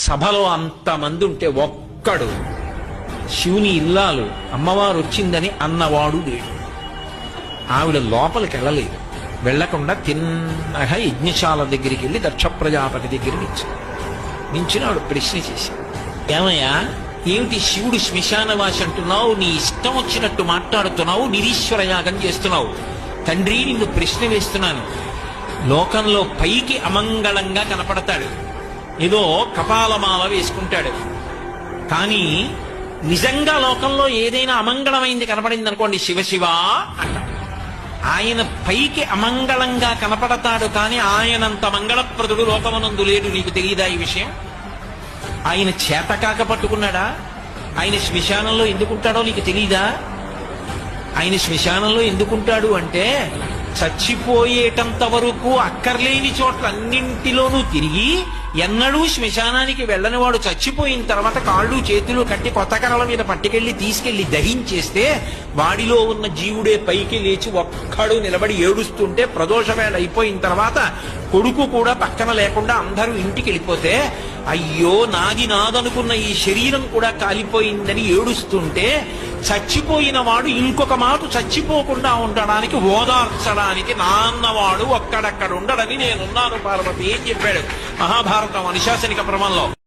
సభలో అంతమంది ఉంటే ఒక్కడు శివుని ఇల్లాలు అమ్మవారు వచ్చిందని అన్నవాడు లేడు. ఆవిడ లోపలికి వెళ్ళలేదు. వెళ్లకుండా తిన్నగా యజ్ఞశాల దగ్గరికి వెళ్ళి దక్ష ప్రజాపతి దగ్గర నించుని ఆవిడ ప్రశ్న చేశాడు. ఏమయ్యా, ఏమిటి శివుడు శ్మశానవాసి అంటున్నావు, నీ ఇష్టం వచ్చినట్టు మాట్లాడుతున్నావు, నిరీశ్వర యాగం చేస్తున్నావు. తండ్రి, నిన్ను ప్రశ్న వేస్తున్నాను. లోకంలో పైకి అమంగళంగా కనపడతాడు, ఏదో కపాలమాల వేసుకుంటాడు, కానీ నిజంగా లోకంలో ఏదైనా అమంగళమైంది కనపడింది అనుకోండి, శివశివ అంటాడు. ఆయన పైకి అమంగళంగా కనపడతాడు, కానీ ఆయనంత మంగళప్రదుడు లోకమునందు లేడు. నీకు తెలియదా ఈ విషయం? ఆయన చేతకాక పట్టుకున్నాడా? ఆయన శ్మశానంలో ఎందుకుంటాడో నీకు తెలీదా? ఆయన శ్మశానంలో ఎందుకుంటాడు అంటే, చచ్చిపోయేటంత వరకు అక్కర్లేని చోట్ల అన్నింటిలోనూ తిరిగి ఎన్నడూ శ్మశానానికి వెళ్ళని వాడు చచ్చిపోయిన తర్వాత కాళ్ళు చేతులు కట్టి కొత్త కర్రల మీద పట్టుకెళ్లి తీసుకెళ్లి దహించేస్తే వాడిలో ఉన్న జీవుడే పైకి లేచి ఒక్కడు నిలబడి ఏడుస్తుంటే, ప్రదోషవేళ అయిపోయిన తర్వాత కొడుకు కూడా పక్కన లేకుండా అందరూ ఇంటికి వెళ్ళిపోతే, అయ్యో నాది నాదనుకున్న ఈ శరీరం కూడా కాలిపోయిందని ఏడుస్తుంటే, చచ్చిపోయిన వాడు ఇంకొక మాట చచ్చిపోకుండా ఉండడానికి, ఓదార్చడానికి నాన్నవాడు ఒక్కడక్కడ ఉండడని నేనున్నాను పార్వతి అని చెప్పాడు మహాభారతం అనుశాసనిక ప్రమంలో.